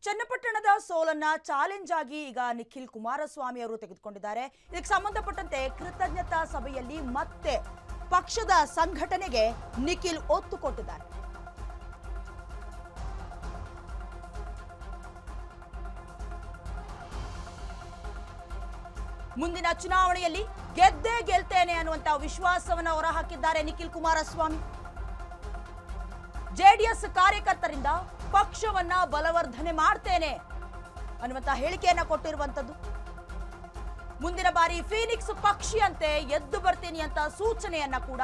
ಚನ್ನಪಟ್ಟಣದ ಸೋಲನ್ನ challenge ಆಗಿ ಈಗ ನಿಖಿಲ್ ಕುಮಾರಸ್ವಾಮಿ ಅವರು ತೆಗೆದುಕೊಂಡಿದ್ದಾರೆ. ಇದಕ್ಕೆ ಸಂಬಂಧಪಟ್ಟಂತೆ ಕೃತಜ್ಞತಾ ಸಭೆಯಲ್ಲಿ ಮತ್ತೆ ಪಕ್ಷದ ಸಂಘಟನೆಗೆ ನಿಖಿಲ್ ಒತ್ತು ಕೊಟ್ಟಿದ್ದಾರೆ. ಮುಂದಿನ ಚುನಾವಣೆಯಲ್ಲಿ ಗೆದ್ದೇ ಗೆಲ್ತೇನೆ ಅನ್ನುವಂತ ವಿಶ್ವಾಸವನ್ನು ಹೊರಹಾಕಿದ್ದಾರೆ ನಿಖಿಲ್ ಕುಮಾರಸ್ವಾಮಿ. ಜೆಡಿಎಸ್ ಕಾರ್ಯಕರ್ತರಿಂದ ಪಕ್ಷವನ್ನ ಬಲವರ್ಧನೆ ಮಾಡ್ತೇನೆ ಅನ್ನುವಂತ ಹೇಳಿಕೆಯನ್ನ ಕೊಟ್ಟಿರುವಂತದ್ದು. ಮುಂದಿನ ಬಾರಿ ಫೀನಿಕ್ಸ್ ಪಕ್ಷಿಯಂತೆ ಎದ್ದು ಬರ್ತೀನಿ ಅಂತ ಸೂಚನೆಯನ್ನ ಕೂಡ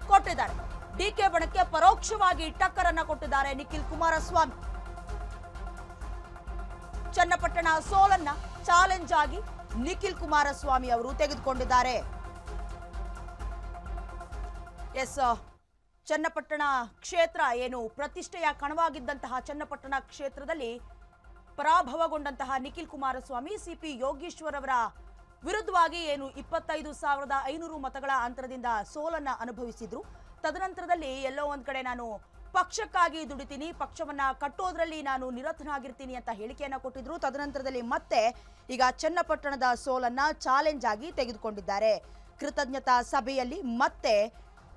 ಕೊಟ್ಟಿದ್ದಾರೆ. ಡಿಕೆ ಬಣಕ್ಕೆ ಪರೋಕ್ಷವಾಗಿ ಟಕ್ಕರನ್ನ ಕೊಟ್ಟಿದ್ದಾರೆ ನಿಖಿಲ್ ಕುಮಾರಸ್ವಾಮಿ. ಚನ್ನಪಟ್ಟಣ ಸೋಲನ್ನ ಚಾಲೆಂಜ್ ಆಗಿ ನಿಖಿಲ್ ಕುಮಾರಸ್ವಾಮಿ ಅವರು ತೆಗೆದುಕೊಂಡಿದ್ದಾರೆ. ಚನ್ನಪಟ್ಟಣ ಕ್ಷೇತ್ರ ಏನು ಪ್ರತಿಷ್ಠೆಯ ಕಣವಾಗಿದ್ದಂತಹ ಚನ್ನಪಟ್ಟಣ ಕ್ಷೇತ್ರದಲ್ಲಿ ಪರಾಭವಗೊಂಡಂತಹ ನಿಖಿಲ್ ಕುಮಾರಸ್ವಾಮಿ ಸಿಪಿ ಯೋಗೀಶ್ವರ್ ಅವರ ವಿರುದ್ಧವಾಗಿ ಏನು 25,500 ಮತಗಳ ಅಂತರದಿಂದ ಸೋಲನ್ನ ಅನುಭವಿಸಿದ್ರು. ತದನಂತರದಲ್ಲಿ ಎಲ್ಲೋ ಒಂದ್ ಕಡೆ ನಾನು ಪಕ್ಷಕ್ಕಾಗಿ ದುಡಿತೀನಿ, ಪಕ್ಷವನ್ನ ಕಟ್ಟೋದ್ರಲ್ಲಿ ನಾನು ನಿರತನಾಗಿರ್ತೀನಿ ಅಂತ ಹೇಳಿಕೆಯನ್ನ ಕೊಟ್ಟಿದ್ರು. ತದನಂತರದಲ್ಲಿ ಮತ್ತೆ ಈಗ ಚನ್ನಪಟ್ಟಣದ ಸೋಲನ್ನ ಚಾಲೆಂಜ್ ಆಗಿ ತೆಗೆದುಕೊಂಡಿದ್ದಾರೆ. ಕೃತಜ್ಞತಾ ಸಭೆಯಲ್ಲಿ ಮತ್ತೆ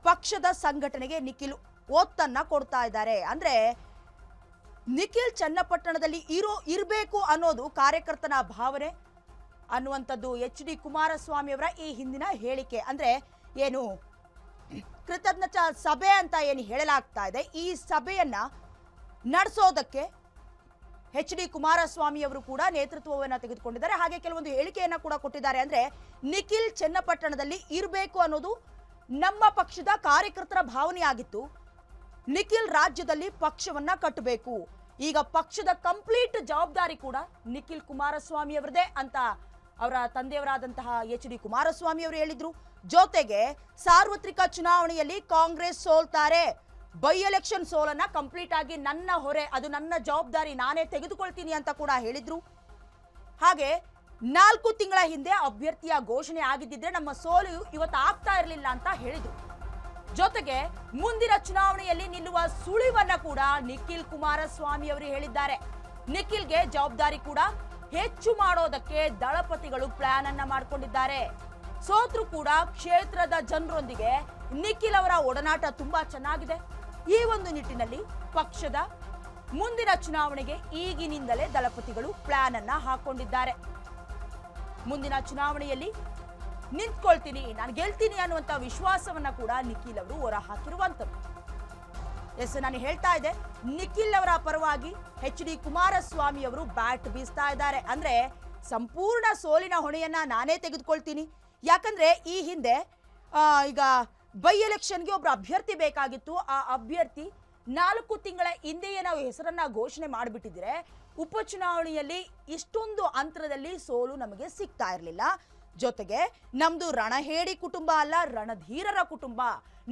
ಪಕ್ಷದ ಸಂಘಟನೆಗೆ ನಿಖಿಲ್ ಒತ್ತನ್ನ ಕೊಡ್ತಾ ಇದ್ದಾರೆ. ಅಂದ್ರೆ ನಿಖಿಲ್ ಚನ್ನಪಟ್ಟಣದಲ್ಲಿ ಇರಬೇಕು ಅನ್ನೋದು ಕಾರ್ಯಕರ್ತನ ಭಾವನೆ ಅನ್ನುವಂಥದ್ದು ಎಚ್.ಡಿ. ಕುಮಾರಸ್ವಾಮಿ ಅವರ ಈ ಹಿಂದಿನ ಹೇಳಿಕೆ. ಅಂದ್ರೆ ಏನು ಕೃತಜ್ಞತಾ ಸಭೆ ಅಂತ ಏನು ಹೇಳಲಾಗ್ತಾ ಇದೆ, ಈ ಸಭೆಯನ್ನ ನಡೆಸೋದಕ್ಕೆ ಎಚ್.ಡಿ. ಕುಮಾರಸ್ವಾಮಿ ಅವರು ಕೂಡ ನೇತೃತ್ವವನ್ನು ತೆಗೆದುಕೊಂಡಿದ್ದಾರೆ. ಹಾಗೆ ಕೆಲವೊಂದು ಹೇಳಿಕೆಯನ್ನ ಕೂಡ ಕೊಟ್ಟಿದ್ದಾರೆ. ಅಂದ್ರೆ ನಿಖಿಲ್ ಚನ್ನಪಟ್ಟಣದಲ್ಲಿ ಇರಬೇಕು ಅನ್ನೋದು ನಮ್ಮ ಪಕ್ಷದ ಕಾರ್ಯಕರ್ತರ ಭಾವನೆಯಾಗಿತ್ತು. ನಿಖಿಲ್ ರಾಜ್ಯದಲ್ಲಿ ಪಕ್ಷವನ್ನ ಕಟ್ಟಬೇಕು, ಈಗ ಪಕ್ಷದ ಕಂಪ್ಲೀಟ್ ಜವಾಬ್ದಾರಿ ಕೂಡ ನಿಖಿಲ್ ಕುಮಾರಸ್ವಾಮಿ ಅವರದೇ ಅಂತ ಅವರ ತಂದೆಯವರಾದಂತಹ ಎಚ್.ಡಿ. ಕುಮಾರಸ್ವಾಮಿ ಅವರು ಹೇಳಿದ್ರು. ಜೊತೆಗೆ ಸಾರ್ವತ್ರಿಕ ಚುನಾವಣೆಯಲ್ಲಿ ಕಾಂಗ್ರೆಸ್ ಸೋಲ್ತಾರೆ, ಬೈ ಎಲೆಕ್ಷನ್ ಸೋಲನ್ನ ಕಂಪ್ಲೀಟ್ ಆಗಿ ನನ್ನ ಹೊರೆ, ಅದು ನನ್ನ ಜವಾಬ್ದಾರಿ, ನಾನೇ ತೆಗೆದುಕೊಳ್ತೀನಿ ಅಂತ ಕೂಡ ಹೇಳಿದ್ರು. ಹಾಗೆ 4 ತಿಂಗಳ ಹಿಂದೆ ಅಭ್ಯರ್ಥಿಯ ಘೋಷಣೆ ಆಗಿದ್ದಿದ್ರೆ ನಮ್ಮ ಸೋಲು ಇವತ್ತು ಆಗ್ತಾ ಇರಲಿಲ್ಲ ಅಂತ ಹೇಳಿದ್ರು. ಜೊತೆಗೆ ಮುಂದಿನ ಚುನಾವಣೆಯಲ್ಲಿ ನಿಲ್ಲುವ ಸುಳಿವನ್ನ ಕೂಡ ನಿಖಿಲ್ ಕುಮಾರಸ್ವಾಮಿ ಅವರು ಹೇಳಿದ್ದಾರೆ. ನಿಖಿಲ್ಗೆ ಜವಾಬ್ದಾರಿ ಕೂಡ ಹೆಚ್ಚು ಮಾಡೋದಕ್ಕೆ ದಳಪತಿಗಳು ಪ್ಲಾನ್ ಅನ್ನ ಮಾಡಿಕೊಂಡಿದ್ದಾರೆ. ಸೋತ್ರು ಕೂಡ ಕ್ಷೇತ್ರದ ಜನರೊಂದಿಗೆ ನಿಖಿಲ್ ಅವರ ಒಡನಾಟ ತುಂಬಾ ಚೆನ್ನಾಗಿದೆ. ಈ ಒಂದು ನಿಟ್ಟಿನಲ್ಲಿ ಪಕ್ಷದ ಮುಂದಿನ ಚುನಾವಣೆಗೆ ಈಗಿನಿಂದಲೇ ದಳಪತಿಗಳು ಪ್ಲಾನ್ ಅನ್ನ ಹಾಕೊಂಡಿದ್ದಾರೆ. ಮುಂದಿನ ಚುನಾವಣೆಯಲ್ಲಿ ನಿಂತ್ಕೊಳ್ತೀನಿ, ನಾನು ಗೆಲ್ತೀನಿ ಅನ್ನುವಂತ ವಿಶ್ವಾಸವನ್ನ ಕೂಡ ನಿಖಿಲ್ ಅವರು ಹೊರ ಹಾಕಿರುವಂತದ್ದು. ನಾನು ಹೇಳ್ತಾ ಇದ್ದೆ, ನಿಖಿಲ್ ಅವರ ಪರವಾಗಿ ಎಚ್.ಡಿ. ಕುಮಾರಸ್ವಾಮಿ ಅವರು ಬ್ಯಾಟ್ ಬೀಸ್ತಾ ಇದ್ದಾರೆ. ಅಂದ್ರೆ ಸಂಪೂರ್ಣ ಸೋಲಿನ ಹೊಣೆಯನ್ನ ನಾನೇ ತೆಗೆದುಕೊಳ್ತೀನಿ. ಯಾಕಂದ್ರೆ ಈ ಹಿಂದೆ ಈಗ ಬೈ ಎಲೆಕ್ಷನ್ಗೆ ಒಬ್ರು ಅಭ್ಯರ್ಥಿ ಬೇಕಾಗಿತ್ತು. ಆ ಅಭ್ಯರ್ಥಿ 4 ತಿಂಗಳ ಹಿಂದೆಯೇ ನಾವು ಹೆಸರನ್ನ ಘೋಷಣೆ ಮಾಡಿಬಿಟ್ಟಿದ್ರೆ ಉಪಚುನಾವಣೆಯಲ್ಲಿ ಇಷ್ಟೊಂದು ಅಂತರದಲ್ಲಿ ಸೋಲು ನಮಗೆ ಸಿಗ್ತಾ ಇರಲಿಲ್ಲ. ಜೊತೆಗೆ ನಮ್ದು ರಣಹೇಡಿ ಕುಟುಂಬ ಅಲ್ಲ, ರಣಧೀರರ ಕುಟುಂಬ.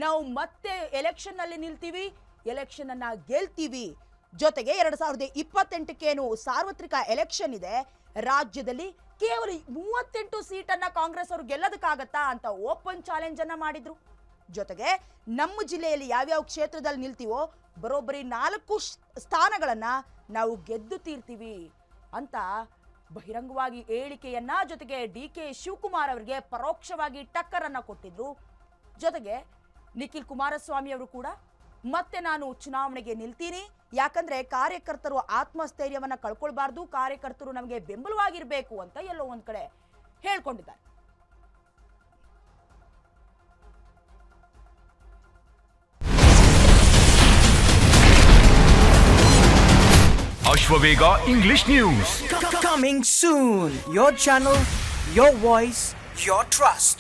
ನಾವು ಮತ್ತೆ ಎಲೆಕ್ಷನ್ ನಲ್ಲಿ ನಿಲ್ತೀವಿ, ಎಲೆಕ್ಷನ್ ಅನ್ನ ಗೆಲ್ತೀವಿ. ಜೊತೆಗೆ 2028 ಸಾರ್ವತ್ರಿಕ ಎಲೆಕ್ಷನ್ ಇದೆ. ರಾಜ್ಯದಲ್ಲಿ ಕೇವಲ 38 ಸೀಟನ್ನ ಕಾಂಗ್ರೆಸ್ ಅವರು ಗೆಲ್ಲೋದಕ್ಕಾಗತ್ತಾ ಅಂತ ಓಪನ್ ಚಾಲೆಂಜ್ ಅನ್ನ ಮಾಡಿದ್ರು. ಜೊತೆಗೆ ನಮ್ಮ ಜಿಲ್ಲೆಯಲ್ಲಿ ಯಾವ್ಯಾವ ಕ್ಷೇತ್ರದಲ್ಲಿ ನಿಲ್ತೀವೋ ಬರೋಬ್ಬರಿ 4 ಸ್ಥಾನಗಳನ್ನ ನಾವು ಗೆದ್ದು ತೀರ್ತೀವಿ ಅಂತ ಬಹಿರಂಗವಾಗಿ ಹೇಳಿಕೆಯನ್ನ, ಜೊತೆಗೆ ಡಿ.ಕೆ. ಶಿವಕುಮಾರ್ ಅವರಿಗೆ ಪರೋಕ್ಷವಾಗಿ ಟಕ್ಕರನ್ನ ಕೊಟ್ಟಿದ್ರು. ಜೊತೆಗೆ ನಿಖಿಲ್ ಕುಮಾರಸ್ವಾಮಿ ಅವರು ಕೂಡ ಮತ್ತೆ ನಾನು ಚುನಾವಣೆಗೆ ನಿಲ್ತೀನಿ, ಯಾಕಂದ್ರೆ ಕಾರ್ಯಕರ್ತರು ಆತ್ಮಸ್ಥೈರ್ಯವನ್ನ ಕಳ್ಕೊಳ್ಬಾರ್ದು, ಕಾರ್ಯಕರ್ತರು ನಮಗೆ ಬೆಂಬಲವಾಗಿರ್ಬೇಕು ಅಂತ ಎಲ್ಲೋ ಒಂದ್ ಕಡೆ ಹೇಳ್ಕೊಂಡಿದ್ದಾರೆ. Ashwavega English News. Coming soon. Your channel, your voice, your trust.